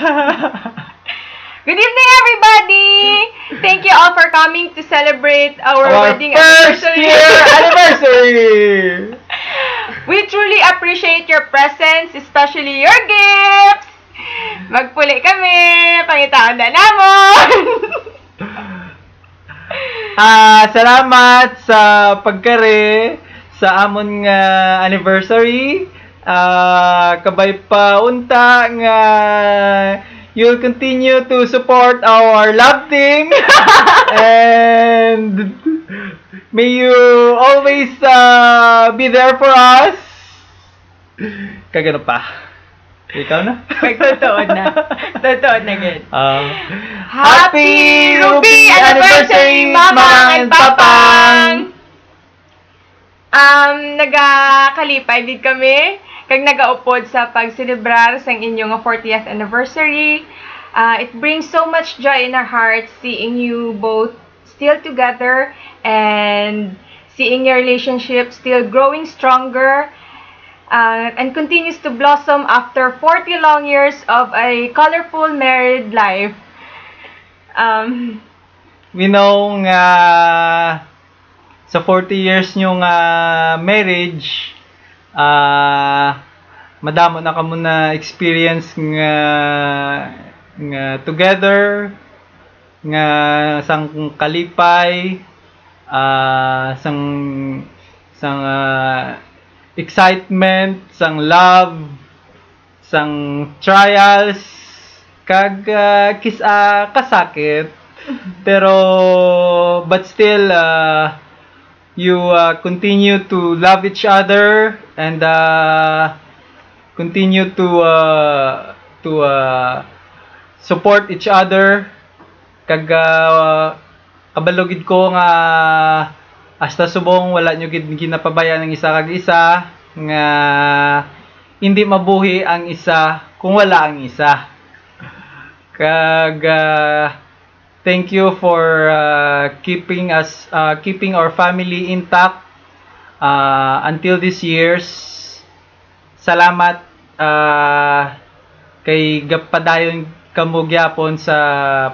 Good evening, everybody! Thank you all for coming to celebrate our wedding first anniversary. year anniversary! We truly appreciate your presence, especially your gifts. Magpuli kami, pangitaon na namon. Salamat sa pagkare sa amon nga anniversary. Kabay pa unta nga you'll continue to support our love team. And may you always be there for us. Kagano pa? Ikaw na? Totoo na. Totoo na good. Happy Ruby Anniversary, Mamang and Papang! Nagakalipay din kami kag nagaupod sa pagselebrar sa inyong 40th anniversary. It brings so much joy in our hearts seeing you both still together and seeing your relationship still growing stronger and continues to blossom after 40 long years of a colorful married life. We know nga sa 40 years nyo nga marriage, madamo na kamo na experience nga together, nga sang kalipay, sang excitement, sang love, sang trials, kag kasakit. Pero but still you continue to love each other and continue to support each other. Kag kabalogid ko nga hasta subong wala nyo ginapabayan ng isa kag isa nga hindi mabuhi ang isa kung wala ang isa. Kag thank you for keeping our family intact until these years. Salamat kay gapadayon kamo gyapon sa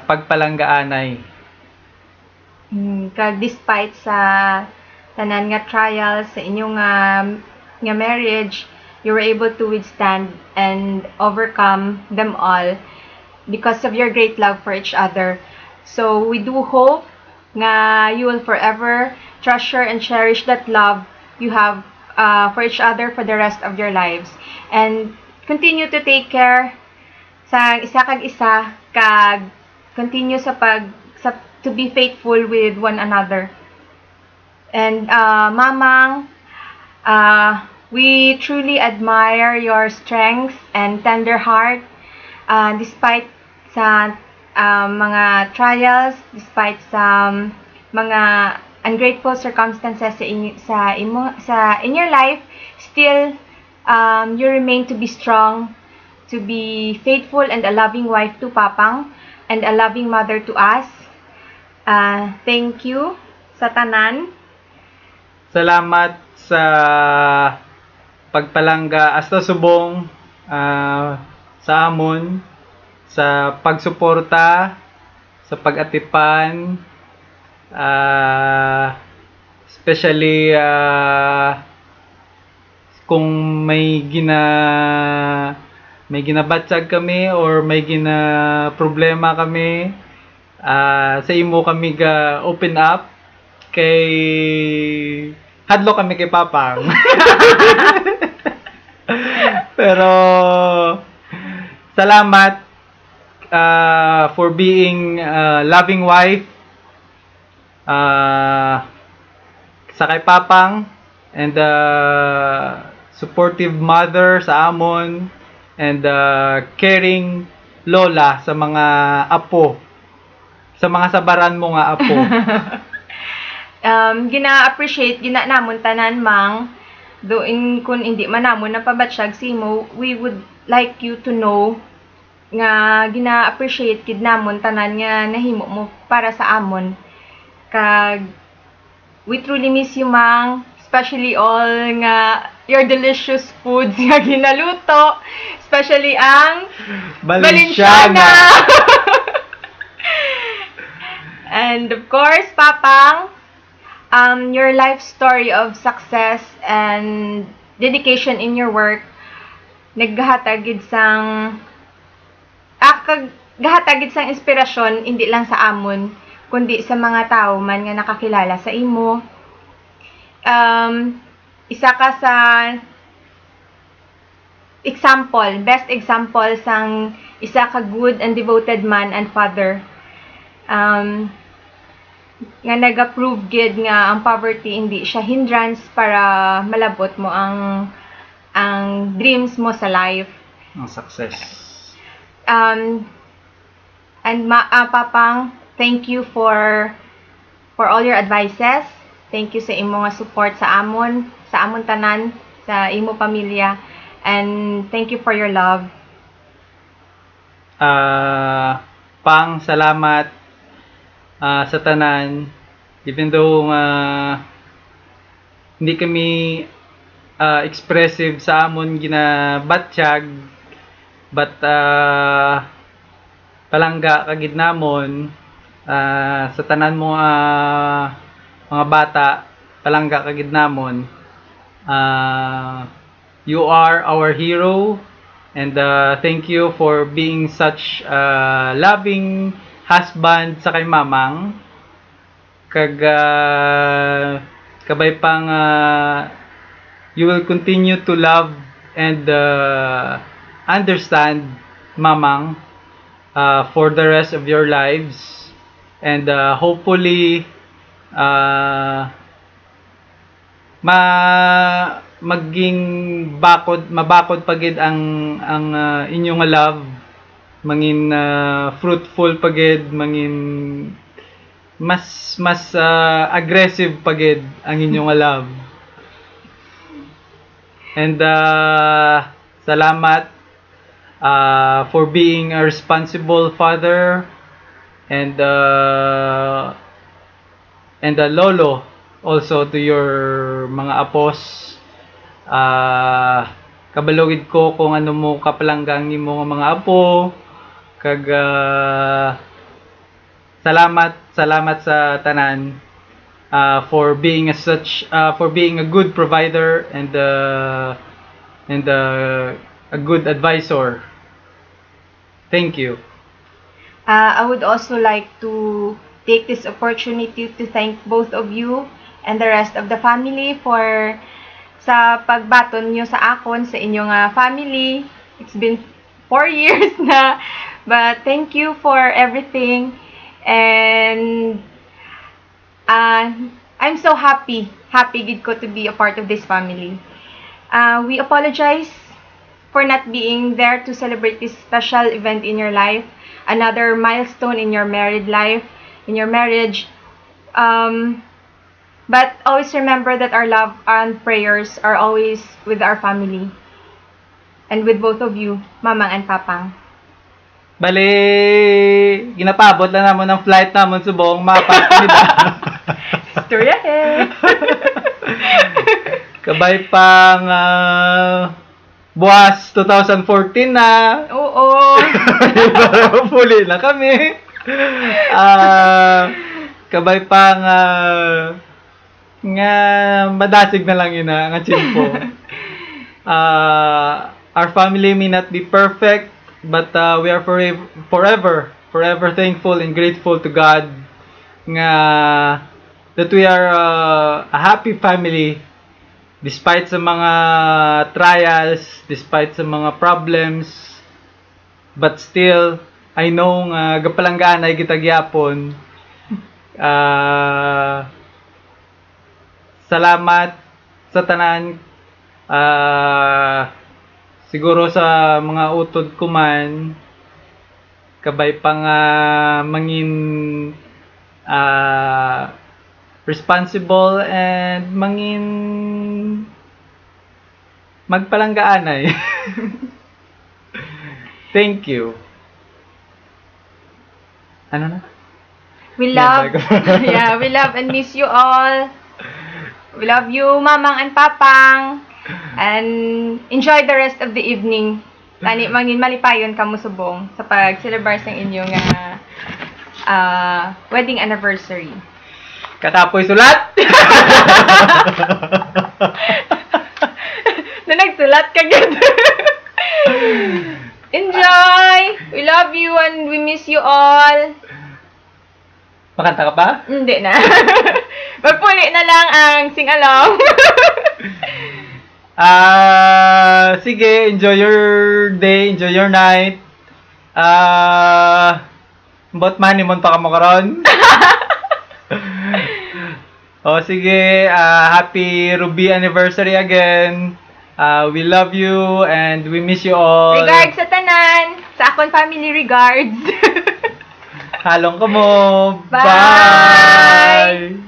pagpalanggaanay. Kag despite sa tanan nga trials sa inyong nga marriage, you were able to withstand and overcome them all because of your great love for each other. So we do hope nga you will forever treasure and cherish that love you have for each other for the rest of your lives, and continue to take care sa isa kag isa, kag continue to be faithful with one another. And Mamang, we truly admire your strength and tender heart despite sa mga trials, despite sa mga ungrateful circumstances in your life. Still you remain to be strong, to be faithful and a loving wife to Papang and a loving mother to us. Thank you sa tanan. Salamat sa pagpalangga hasta subong sa amon, sa pagsuporta, sa pag-atipan, especially kung may ginabatsag kami or may problema kami, sa imo kami ga open up kay hadlo kami kay Papang. Pero salamat for being a loving wife sa kay Papang, and supportive mother sa amon, and caring lola sa mga apo, sa mga sabaran mo nga apo. Gina-appreciate namon tanan, Mang. Doon kung hindi man namon napabatsyag simo, we would like you to know nga gina-appreciate kid namon tanan nga nahimo mo para sa amon. Kag we truly miss you, Mang, especially all nga your delicious foods nga ginaluto, especially ang Balenciaga. And of course, Papang, your life story of success and dedication in your work naghatagid sang gahatagid sang inspirasyon hindi lang sa amon kundi sa mga tao man nga nakakilala sa imo. Isa ka sa example, best example sang isa ka good and devoted man and father. Nga nag-approve gid nga ang poverty hindi siya hindrance para malabot mo ang dreams mo sa life. Ang success. And Papang, thank you for all your advices. Thank you sa imo nga support sa amon tanan, sa imo pamilya, and thank you for your love. Pang, salamat sa tanan. Even though hindi kami expressive sa amon ginabatsyag, but palangga kagid namon sa tanan mo mga bata, palangga kagid namon. You are our hero, and thank you for being such a loving husband sa kay mamang. Kabay pang you will continue to love and understand mamang for the rest of your lives, and hopefully mabakod pagid ang inyong love, mangin fruitful pagid, mangin mas aggressive pagid ang inyong love. And salamat for being a responsible father and a lolo also to your mga apos. Kabalogid ko kung ano mo kapalanggang imo nga mga apo, kag salamat sa tanan for being a good provider and a good advisor. Thank you. I would also like to take this opportunity to thank both of you and the rest of the family for sa pagbaton nyo sa akon, sa inyong family. It's been 4 years na, but thank you for everything, and I'm so happy gid ko to be a part of this family. We apologize for not being there to celebrate this special event in your life, another milestone in your married life, in your marriage. But always remember that our love and prayers are always with our family and with both of you, Mamang and Papang. Bali, ginapabot lang naman ang flight naman sa buong mapa. Story ahead! Kabay pang buwas 2014 na. Oo! Puli na kami. Kabay pang nga madasig na lang ina nga chimpo. Our family may not be perfect, but we are forever thankful and grateful to God nga that we are a happy family despite sa mga trials, despite sa mga problems, but still I know nga gapalanggaan ay kita gyapon. Salamat sa tanan, siguro sa mga utod ko man, kabay pang mangin responsible and mangin magpalanggaanay. Thank you. Ano na? We love we love and miss you all. We love you, Mamang and Papang. And enjoy the rest of the evening. Tani mangin malipayon kamo subong sa pag-celebrate ng inyong wedding anniversary. Katapoy sulat! Na nagsulat ka gud. Enjoy! We love you and we miss you all. Makanta ka pa? Hindi na. Magpuli na lang ang sing-along. Sige, enjoy your day, enjoy your night. Bot manimon pa ka mo karon. Sige, happy Ruby anniversary again. We love you and we miss you all. Regards sa tanan. Sa akong family regards. Halong ka mo. Bye! Bye!